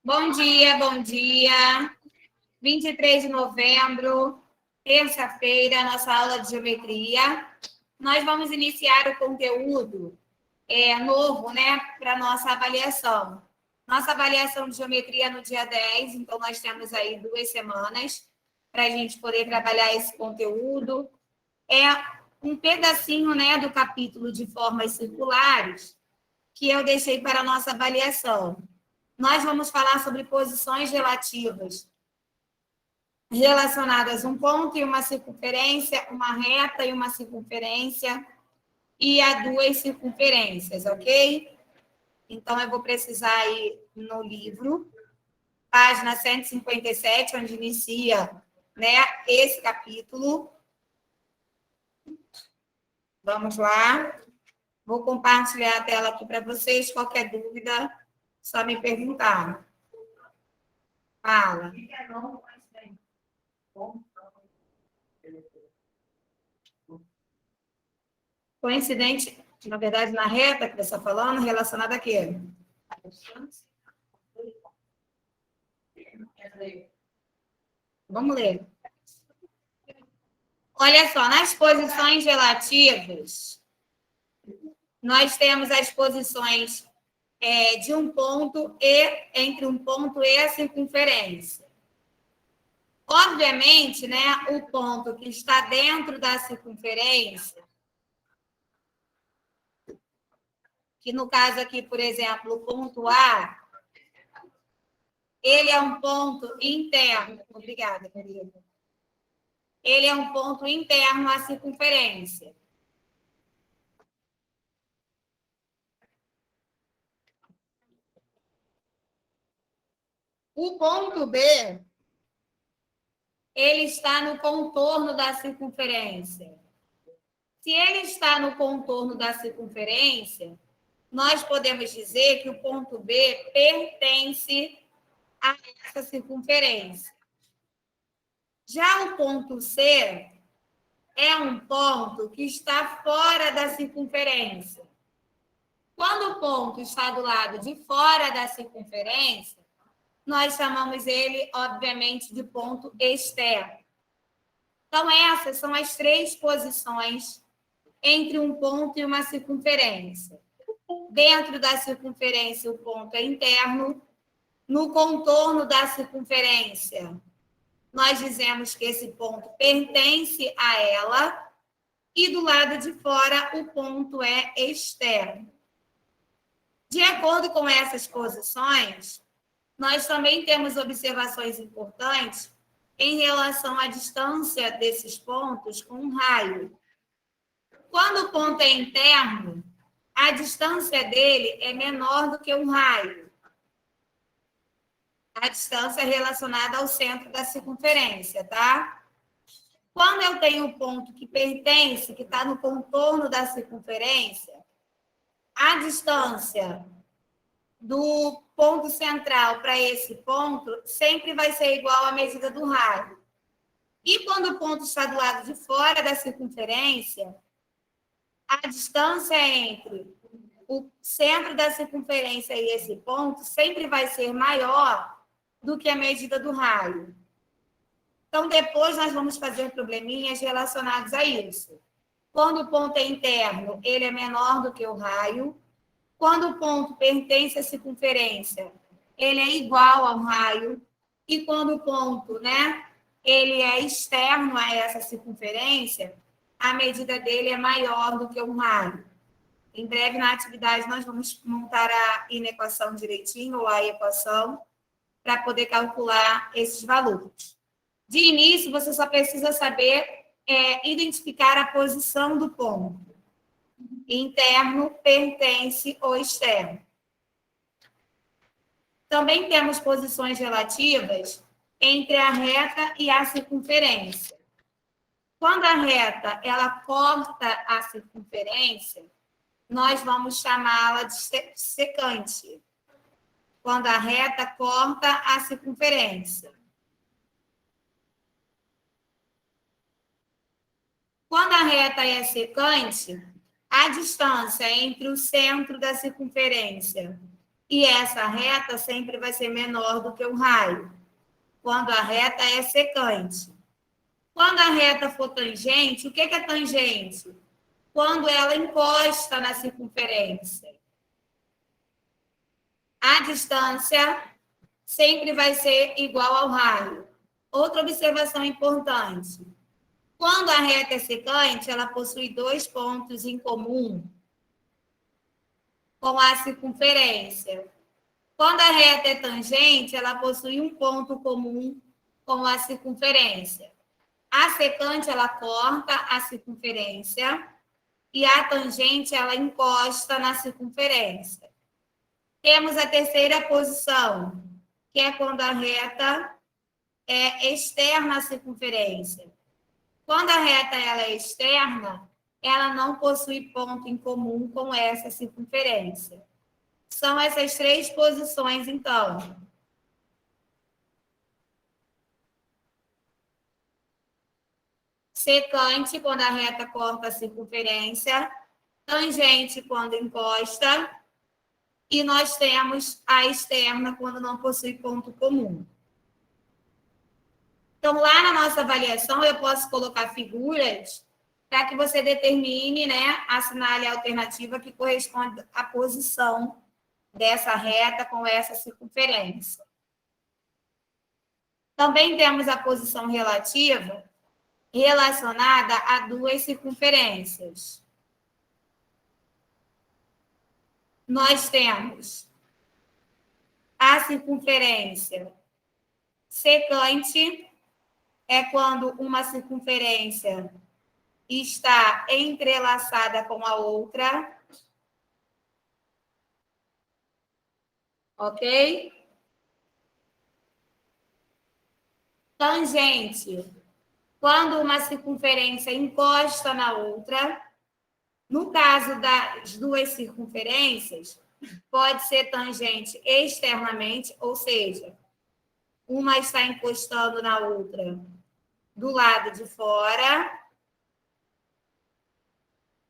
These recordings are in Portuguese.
Bom dia, bom dia. 23 de novembro, terça-feira, nossa aula de geometria. Nós vamos iniciar o conteúdo novo, né, para nossa avaliação. Nossa avaliação de geometria no dia 10, então nós temos aí 2 semanas para a gente poder trabalhar esse conteúdo. É um pedacinho, né, do capítulo de formas circulares que eu deixei para a nossa avaliação. Nós vamos falar sobre posições relativas relacionadas a um ponto e uma circunferência, uma reta e uma circunferência, e a 2 circunferências, ok? Então, eu vou precisar ir no livro, página 157, onde inicia, né, esse capítulo. Vamos lá. Vou compartilhar a tela aqui para vocês. Qualquer dúvida, só me perguntar. Fala. Coincidente, na verdade, na reta que você está falando, relacionada a quê? Vamos ler. Olha só, nas posições relativas, nós temos as posições de um ponto e entre um ponto e a circunferência. Obviamente, né, o ponto que está dentro da circunferência, que no caso aqui, por exemplo, o ponto A, ele é um ponto interno. Obrigada, querida. Ele é um ponto interno à circunferência. O ponto B, ele está no contorno da circunferência. Se ele está no contorno da circunferência, nós podemos dizer que o ponto B pertence a essa circunferência. Já o ponto C é um ponto que está fora da circunferência. Quando o ponto está do lado de fora da circunferência, nós chamamos ele, obviamente, de ponto externo. Então, essas são as 3 posições entre um ponto e uma circunferência. Dentro da circunferência, o ponto é interno. No contorno da circunferência, nós dizemos que esse ponto pertence a ela. E do lado de fora, o ponto é externo. De acordo com essas posições, nós também temos observações importantes em relação à distância desses pontos com um raio. Quando o ponto é interno, a distância dele é menor do que um raio. A distância é relacionada ao centro da circunferência, tá? Quando eu tenho um ponto que pertence, que está no contorno da circunferência, a distância do ponto central para esse ponto sempre vai ser igual à medida do raio. E quando o ponto está do lado de fora da circunferência, a distância entre o centro da circunferência e esse ponto sempre vai ser maior do que a medida do raio. Então, depois nós vamos fazer probleminhas relacionados a isso. Quando o ponto é interno, ele é menor do que o raio. Quando o ponto pertence à circunferência, ele é igual ao raio. E quando o ponto, né, ele é externo a essa circunferência, a medida dele é maior do que um raio. Em breve, na atividade, nós vamos montar a inequação direitinho, ou a equação, para poder calcular esses valores. De início, você só precisa saber identificar a posição do ponto. Interno, pertence ou externo. Também temos posições relativas entre a reta e a circunferência. Quando a reta ela corta a circunferência, nós vamos chamá-la de secante. Quando a reta corta a circunferência. Quando a reta é secante, a distância entre o centro da circunferência E essa reta sempre vai ser menor do que o raio, quando a reta é secante. Quando a reta for tangente, o que é tangente? Quando ela encosta na circunferência. A distância sempre vai ser igual ao raio. Outra observação importante. Quando a reta é secante, ela possui 2 pontos em comum com a circunferência. Quando a reta é tangente, ela possui um ponto comum com a circunferência. A secante, ela corta a circunferência e a tangente, ela encosta na circunferência. Temos a terceira posição, que é quando a reta é externa à circunferência. Quando a reta ela é externa, ela não possui ponto em comum com essa circunferência. São essas 3 posições, então. Secante, quando a reta corta a circunferência. Tangente, quando encosta. E nós temos a externa, quando não possui ponto comum. Então, lá na nossa avaliação, eu posso colocar figuras para que você determine, né, assinale a alternativa que corresponde à posição dessa reta com essa circunferência. Também temos a posição relativa relacionada a 2 circunferências. Nós temos a circunferência secante, é quando uma circunferência está entrelaçada com a outra. Ok? Tangente, quando uma circunferência encosta na outra. No caso das 2 circunferências, pode ser tangente externamente, ou seja, uma está encostando na outra do lado de fora,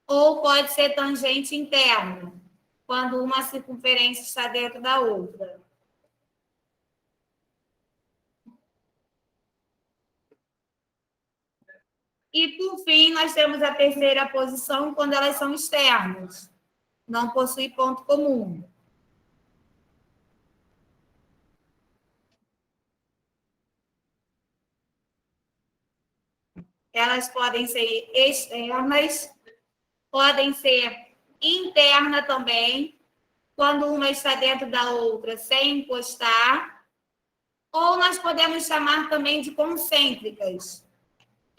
ou pode ser tangente interno, quando uma circunferência está dentro da outra. E, por fim, nós temos a terceira posição, quando elas são externas, não possui ponto comum. Elas podem ser externas, podem ser interna também, quando uma está dentro da outra sem encostar, ou nós podemos chamar também de concêntricas.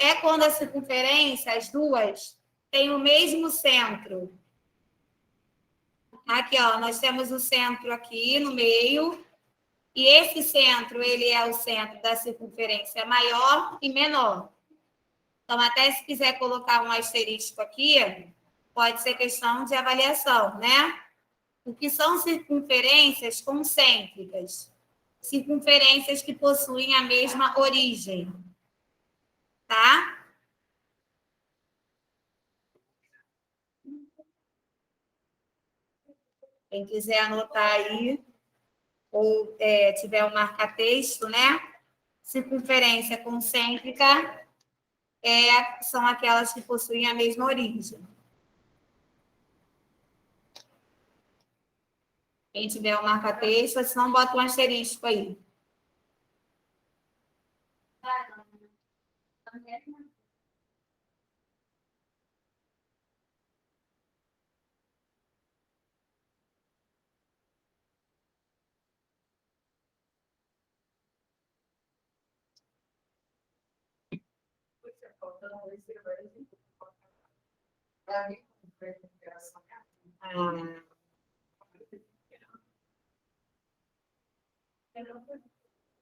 É quando a circunferência, as duas, têm o mesmo centro. Aqui, ó, nós temos o centro aqui no meio, e esse centro, ele é o centro da circunferência maior e menor. Então, até se quiser colocar um asterisco aqui, pode ser questão de avaliação, né? O que são circunferências concêntricas? Circunferências que possuem a mesma origem. Tá? Quem quiser anotar aí, ou tiver um marca-texto, né? Circunferência concêntrica são aquelas que possuem a mesma origem. Quem tiver um marca-texto, senão bota um asterisco aí.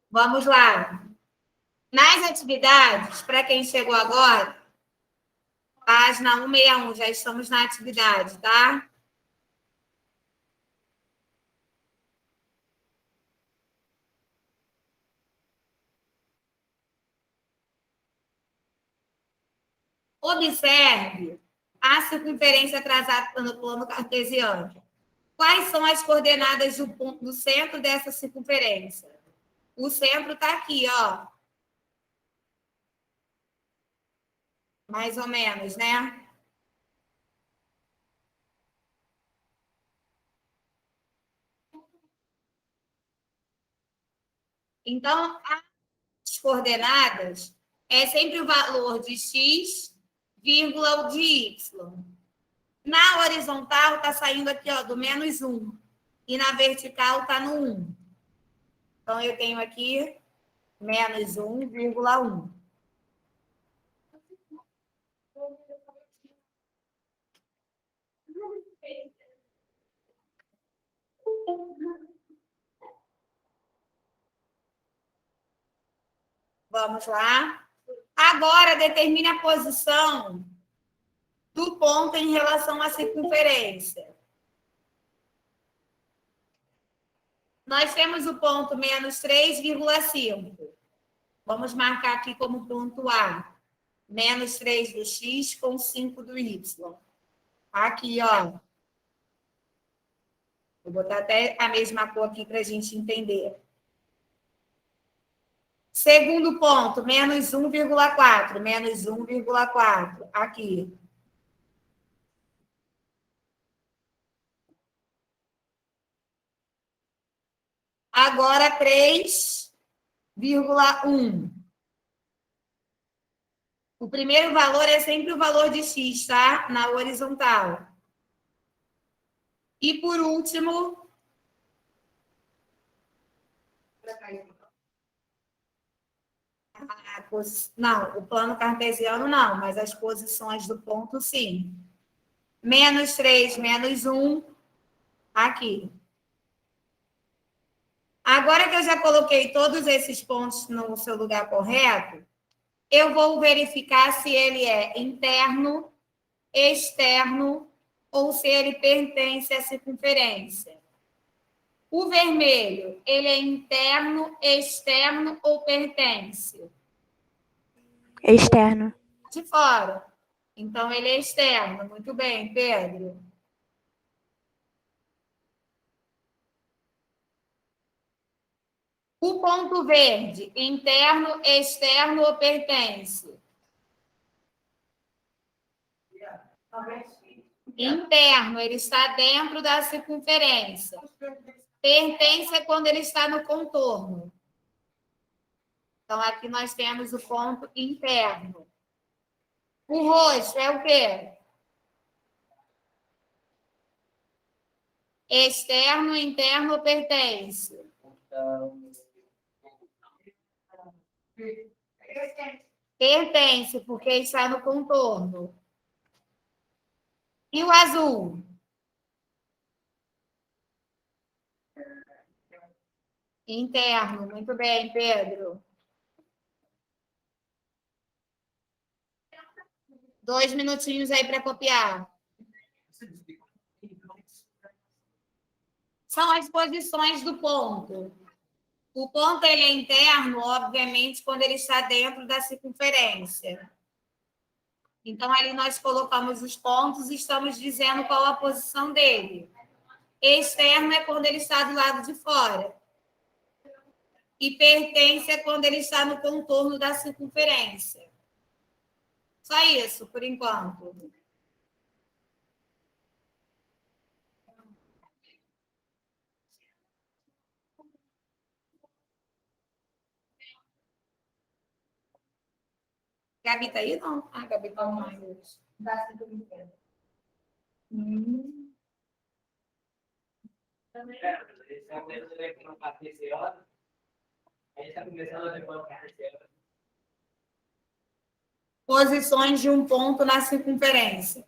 Vamos lá. Nas atividades, para quem chegou agora, página 161, já estamos na atividade, tá? Observe a circunferência traçada no plano cartesiano. Quais são as coordenadas do ponto do centro dessa circunferência? O centro está aqui, ó. Mais ou menos, né? Então, as coordenadas é sempre o valor de x, vírgula ou de y. Na horizontal, está saindo aqui, ó, do -1. E na vertical, está no 1. Então, eu tenho aqui -1,1. Vamos lá. Agora, determine a posição do ponto em relação à circunferência. Nós temos o ponto -3,5. Vamos marcar aqui como ponto A. -3 do x com 5 do y. Aqui, ó. Vou botar até a mesma cor aqui para a gente entender. Segundo ponto, -1,4. -1,4. Aqui. Agora, 3,1. O primeiro valor é sempre o valor de x, tá? Na horizontal. E, por último... Não, o plano cartesiano não, mas as posições do ponto, sim. -3, -1, aqui. Agora que eu já coloquei todos esses pontos no seu lugar correto, eu vou verificar se ele é interno, externo ou se ele pertence à circunferência. O vermelho, ele é interno, externo ou pertence? Externo. De fora. Então, ele é externo. Muito bem, Pedro. O ponto verde, interno, externo ou pertence? Interno, ele está dentro da circunferência. Pertence é quando ele está no contorno. Então, aqui nós temos o ponto interno. O roxo é o quê? Externo, interno ou pertence? Pertence, porque está no contorno. E o azul? Interno. Muito bem, Pedro. 2 minutinhos aí para copiar. São as posições do ponto. O ponto ele é interno, obviamente, quando ele está dentro da circunferência. Então, ali nós colocamos os pontos e estamos dizendo qual a posição dele. Externo é quando ele está do lado de fora. E pertence é quando ele está no contorno da circunferência. Só isso, por enquanto. Gabi tá aí? Não. Ah, Gabi tá online hoje. Posições de um ponto na circunferência.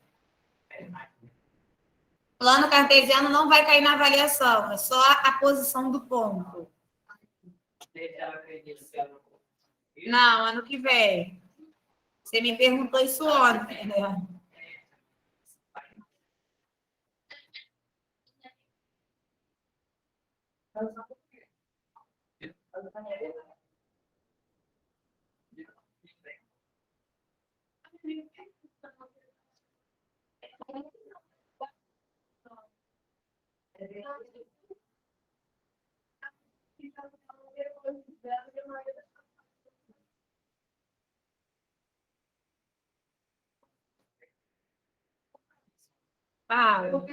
Plano cartesiano não vai cair na avaliação, é só a posição do ponto. Não, ano que vem. Você me perguntou isso ontem, né? Fala.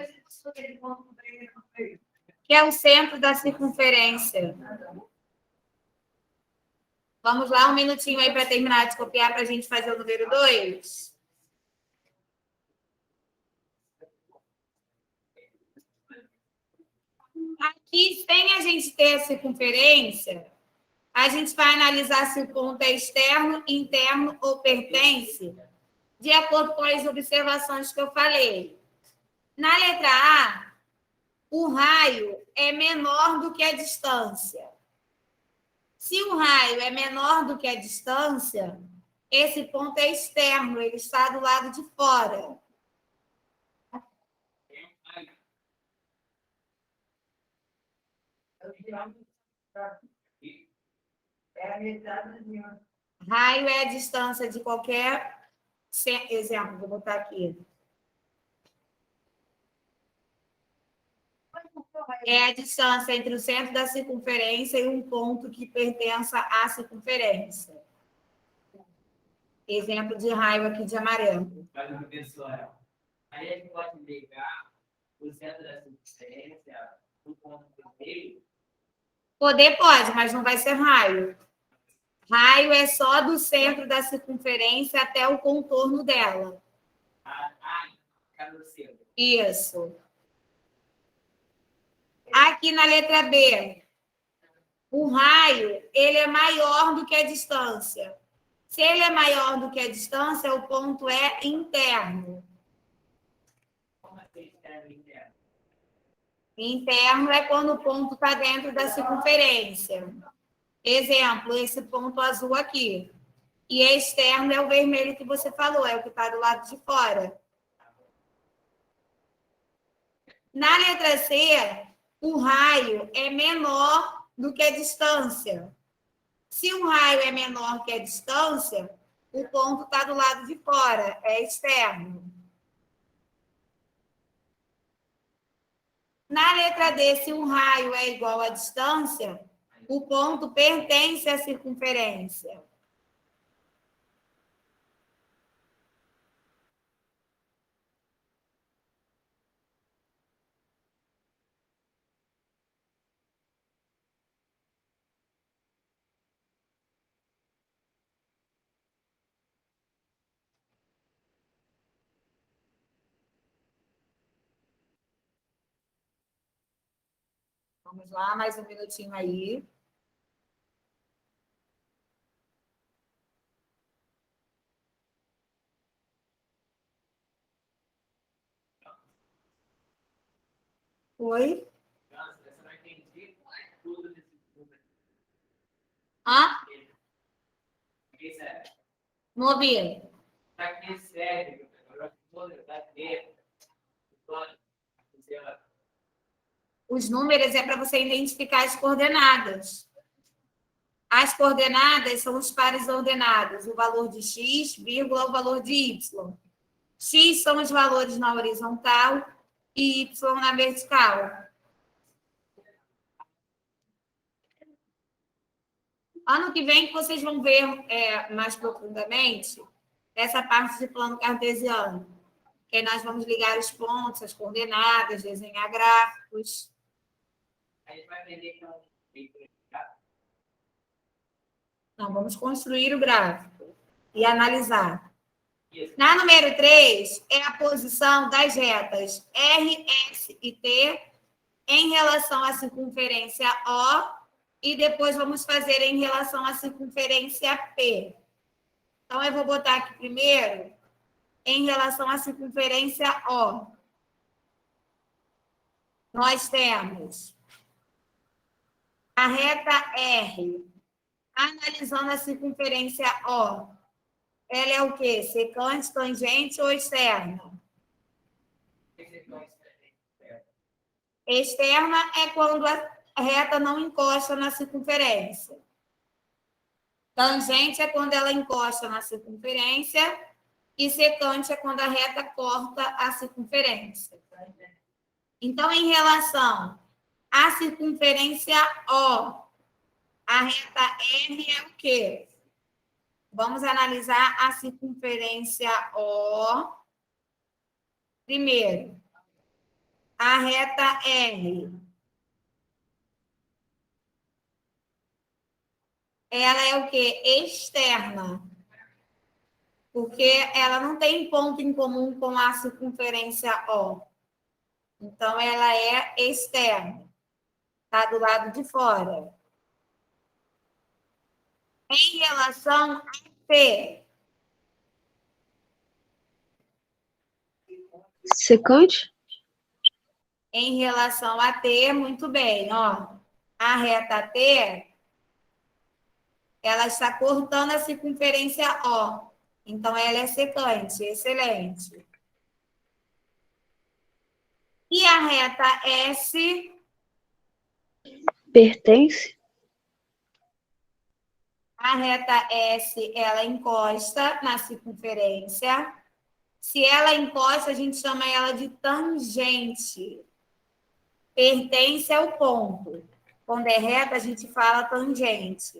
Que é o centro da circunferência. Vamos lá, um minutinho aí para terminar de copiar para a gente fazer o número 2. Aqui, sem a gente ter a circunferência, a gente vai analisar se o ponto é externo, interno ou pertence, de acordo com as observações que eu falei. Na letra A, o raio é menor do que a distância. Se o raio é menor do que a distância, esse ponto é externo, ele está do lado de fora. Raio é a distância de qualquer exemplo, vou botar aqui. É a distância entre o centro da circunferência e um ponto que pertença à circunferência. Exemplo de raio aqui de amarelo. Mas, professora, aí a gente pode ligar o centro da circunferência no ponto vermelho? Poder pode, mas não vai ser raio. Raio é só do centro da circunferência até o contorno dela. Fica no centro. Isso. Aqui na letra B, o raio, ele é maior do que a distância. Se ele é maior do que a distância, o ponto é interno. Como assim externo e interno? Interno é quando o ponto está dentro da circunferência. Exemplo, esse ponto azul aqui. E externo é o vermelho que você falou, é o que está do lado de fora. Na letra C, o raio é menor do que a distância. Se o raio é menor que a distância, o ponto está do lado de fora, é externo. Na letra D, se um raio é igual à distância, o ponto pertence à circunferência. Vamos lá, mais um minutinho aí. Oi? Nossa, eu não entendi tudo desse número. Ah, Que serve? não ouvi. Para que serve? Os números é para você identificar as coordenadas. As coordenadas são os pares ordenados, o valor de x, vírgula, o valor de y. X são os valores na horizontal e y na vertical. Ano que vem vocês vão ver mais profundamente essa parte de plano cartesiano, que aí nós vamos ligar os pontos, as coordenadas, desenhar gráficos. A gente vai aprender com Não, vamos construir o gráfico e analisar. Na número 3, é a posição das retas R, S e T em relação à circunferência O e depois vamos fazer em relação à circunferência P. Então, eu vou botar aqui primeiro em relação à circunferência O. Nós temos a reta R, analisando a circunferência O. Ela é o quê? Secante, tangente ou externa? Externa é quando a reta não encosta na circunferência. Tangente é quando ela encosta na circunferência e secante é quando a reta corta a circunferência. Então, em relação à circunferência O, A reta R é o quê? Vamos analisar a circunferência O. Primeiro, a reta R. Ela é o quê? Externa. Porque ela não tem ponto em comum com a circunferência O. Então, ela é externa. Está do lado de fora. Em relação a P. Secante? Em relação a T, muito bem, ó. A reta T, ela está cortando a circunferência O. Então, ela é secante, excelente. E a reta S? Pertence? A reta S, ela encosta na circunferência. Se ela encosta, a gente chama ela de tangente. Pertence ao ponto. Quando é reta, a gente fala tangente.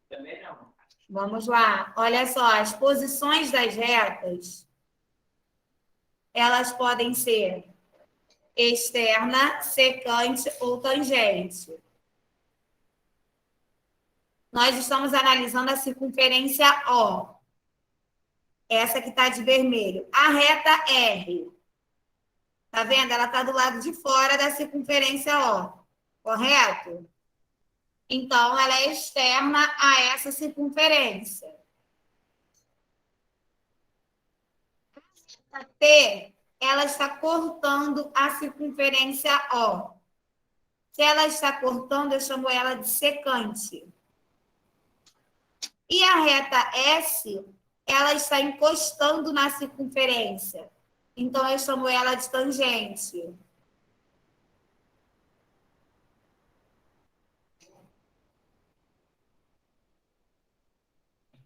Também não. Vamos lá. Olha só, as posições das retas, elas podem ser externa, secante ou tangente. Nós estamos analisando a circunferência O. Essa que está de vermelho. A reta R. Tá vendo? Ela está do lado de fora da circunferência O. Correto? Então, ela é externa a essa circunferência. A T, ela está cortando a circunferência O. Se ela está cortando, eu chamo ela de secante. E a reta S, ela está encostando na circunferência. Então, eu chamo ela de tangente.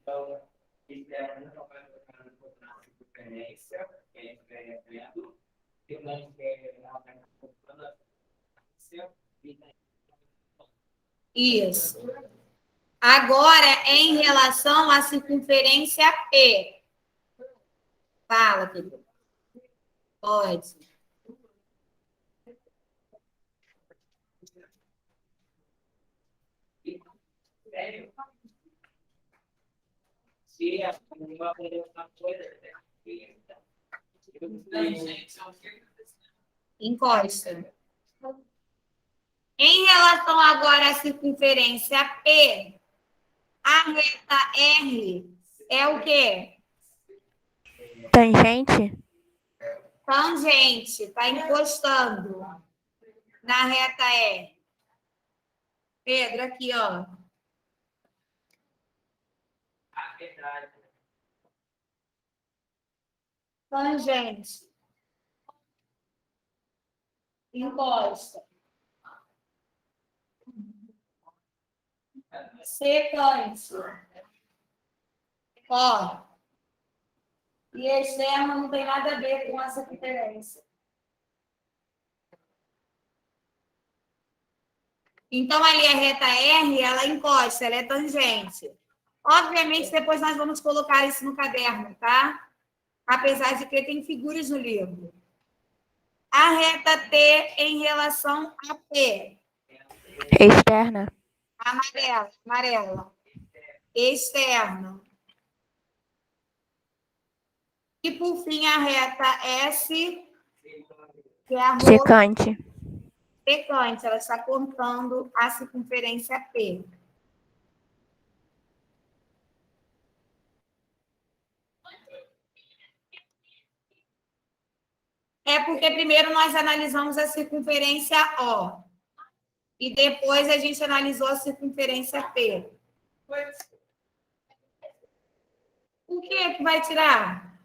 Então, externo não vai tocar na circunferência, que é externo, e não quer ela vai tocando a circunferência. Isso. Agora, em relação à circunferência P. Fala, Pedro. Pode. Sério? Se a uma coisa Encosta. Em relação agora à circunferência P, a reta R é o quê? Tangente? Tangente, está encostando na reta R. Pedro, aqui, ó. a verdade. Tangente. Encosta. Secante. Ó. E externo não tem nada a ver com essa circunferência. Então, ali a reta R, ela encosta, ela é tangente. Obviamente, depois nós vamos colocar isso no caderno, tá? Apesar de que tem figuras no livro. A reta T em relação a P. Externa? Amarela, amarela. Externo. E, por fim, a reta S, que é a rota Secante? secante. Ela está cortando a circunferência P. É porque primeiro nós analisamos a circunferência O. E depois a gente analisou a circunferência P. O que vai tirar?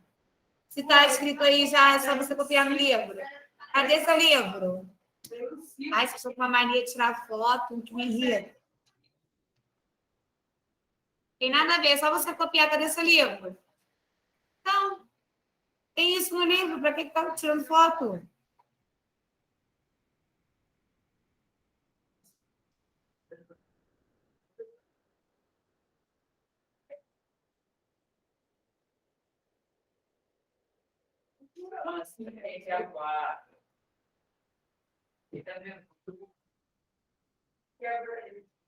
Se está escrito aí já, é só você copiar no livro. Cadê seu livro? Ai, se eu estou com uma mania de tirar foto, que me irrita. Tem nada a ver, é só você copiar. Cadê seu livro? Então, Tem isso no livro, para que está tirando foto? Assim, é a 4. Ele tá vendo?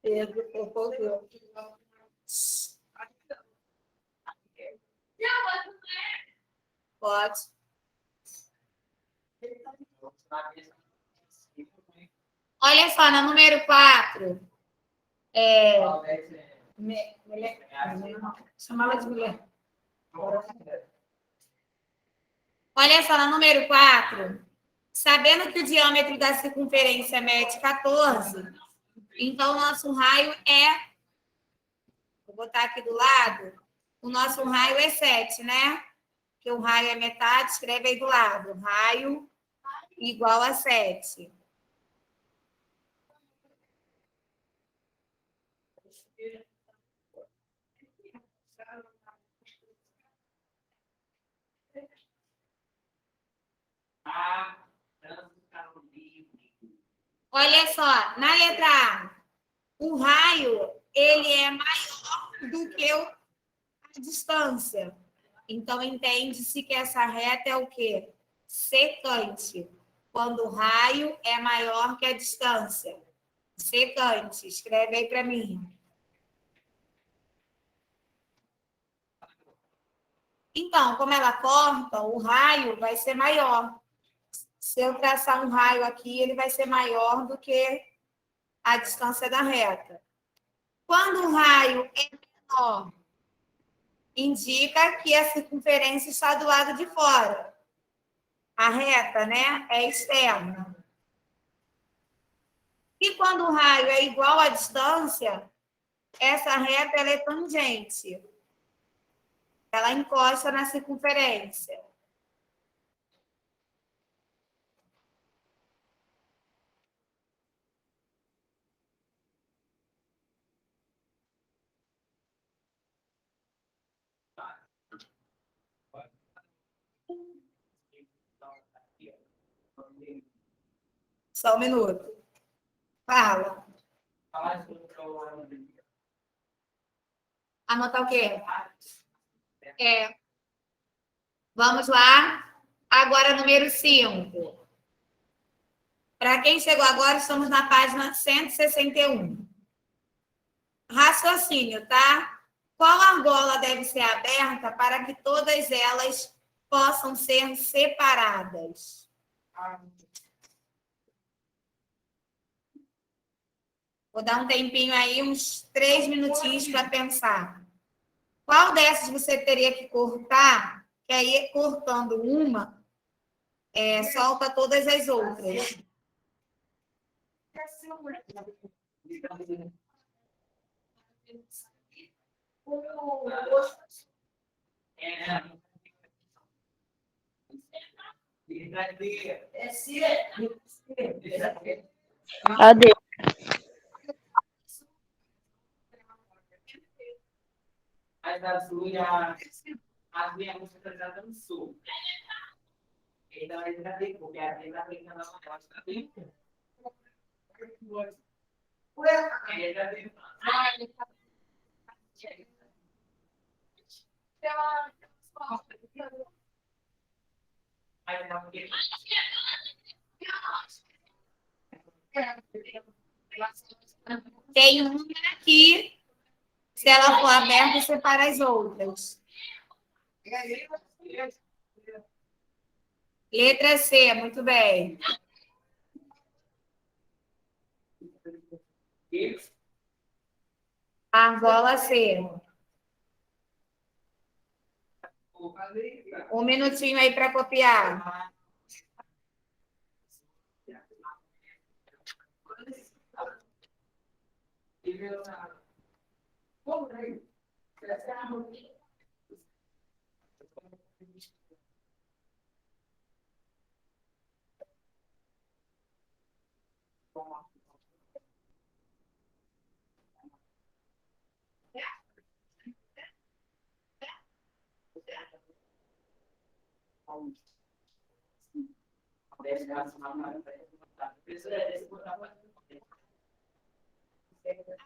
Pedro, propôs. Pode. Olha só, na número 4. Chamava de mulher. Olha só, na número 4. Sabendo que o diâmetro da circunferência mede 14, então o nosso raio é. Vou botar aqui do lado. O nosso raio é 7, né? Porque o raio é metade, escreve aí do lado. Raio igual a 7. Olha só, na letra A, o raio ele é maior do que a distância. Então, entende-se que essa reta é o quê? Secante. Quando o raio é maior que a distância. Secante. Escreve aí para mim. Então, como ela corta, o raio vai ser maior. Se eu traçar um raio aqui, ele vai ser maior do que a distância da reta. Quando o raio é menor, indica que a circunferência está do lado de fora. A reta, né, é externa. E quando o raio é igual à distância, essa reta ela é tangente. Ela encosta na circunferência. Só um minuto. Fala. Anotar o quê? Vamos lá. Agora, número 5. Para quem chegou agora, estamos na página 161. Raciocínio, tá? Qual argola deve ser aberta para que todas elas possam ser separadas? Vou dar um tempinho aí, uns 3 minutinhos para pensar. Qual dessas você teria que cortar? Que aí, cortando uma, solta todas as outras. A D. Mas a sua, a minha música está no sul. Então, ele já tem, porque a gente está brincando na mão, está bem. Ele já tem. Mas não, porque... Tem uma aqui, se ela for aberta, separa as outras. Letra C, muito bem. Argola C. Um minutinho aí para copiar.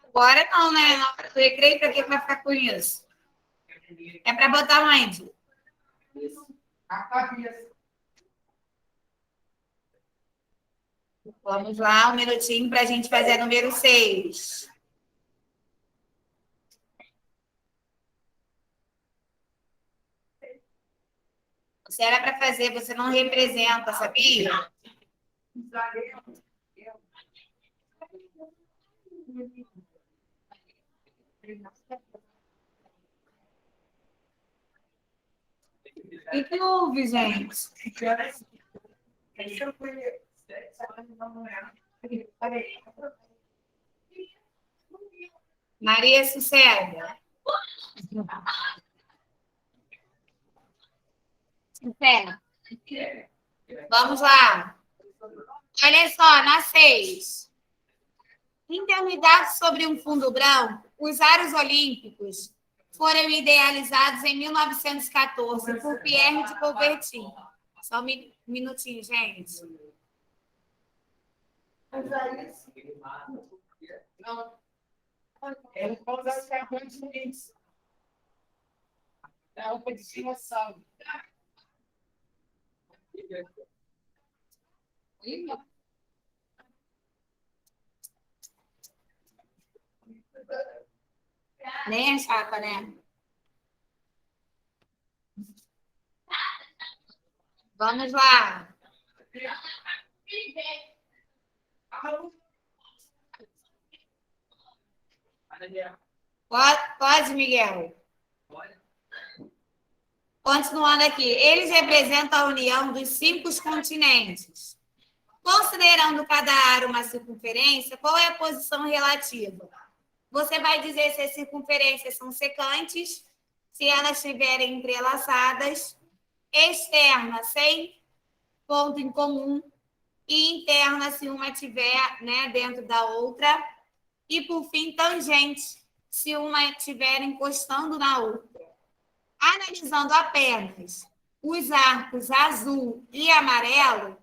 Agora não, né? Na hora do recreio, para que vai ficar com isso? É para botar onde? Vamos lá, um minutinho para a gente fazer número 6. Se era para fazer, você não representa, sabia? O que houve, gente? Maria Cicélia. Cicélia. Vamos lá. Olha só, na 6. Internidade sobre um fundo branco, os aros olímpicos foram idealizados em 1914 por Pierre de Coubertin. Só um minutinho, gente. Não. É por causa das cartões de links. É roupa de estimação. Nem a chapa, né? Vamos lá. Pode, Miguel. Continuando aqui. Eles representam a união dos 5 continentes. Considerando cada aro uma circunferência, qual é a posição relativa? Você vai dizer se as circunferências são secantes, se elas estiverem entrelaçadas, externa sem ponto em comum e interna se uma estiver, né, dentro da outra, e por fim tangente se uma estiver encostando na outra. Analisando apenas os arcos azul e amarelo,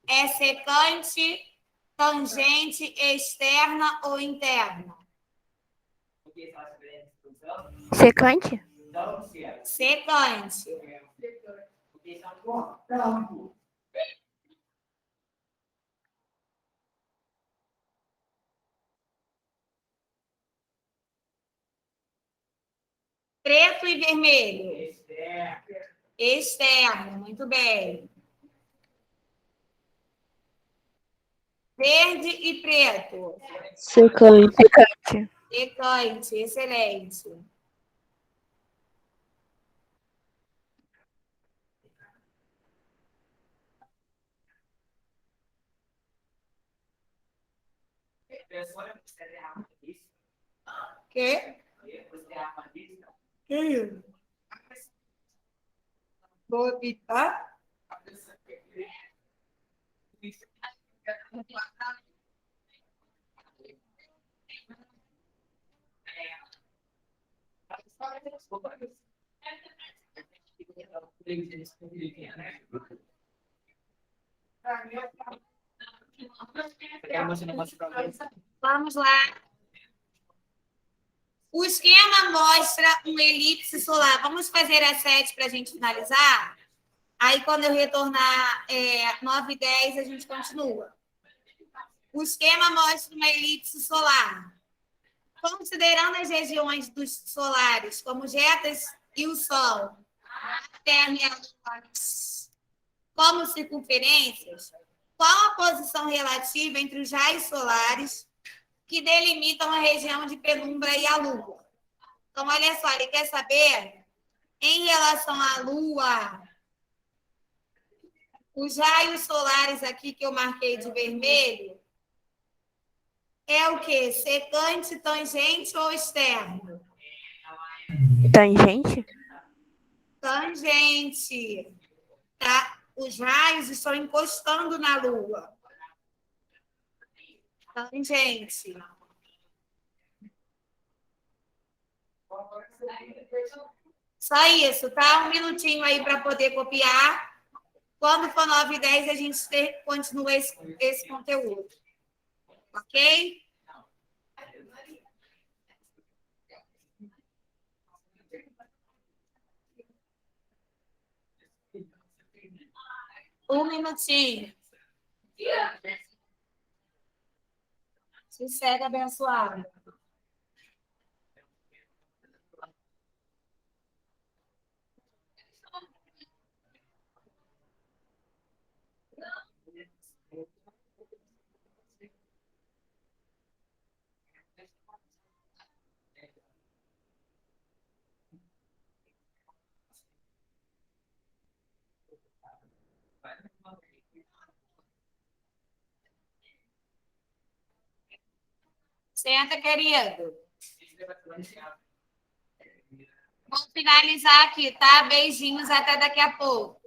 é secante, tangente, externa ou interna? Secante? Secante. Preto e vermelho. Externo, muito bem. Verde e preto. Secante. Secante, excelente. Quê? Vou evitar. Vamos lá. O esquema mostra uma elipse solar. Vamos fazer a 7 para a gente finalizar? Aí, quando eu retornar 9 e 10, a gente continua. O esquema mostra uma elipse solar. Considerando as regiões dos solares como retas e o Sol, a Terra e a Lua como circunferências, qual a posição relativa entre os raios solares que delimitam a região de penumbra e a Lua? Então, olha só, ele quer saber, em relação à Lua, os raios solares aqui que eu marquei de vermelho, é o quê? Secante, tangente ou externo? Tangente? Tangente. Tá? Os raios estão encostando na Lua. Tangente. Só isso, tá? Um minutinho aí para poder copiar. Quando for 9h10, a gente continua esse conteúdo. Ok? Um minutinho. Se segue abençoado. Senta, querido. Vamos finalizar aqui, tá? Beijinhos, até daqui a pouco.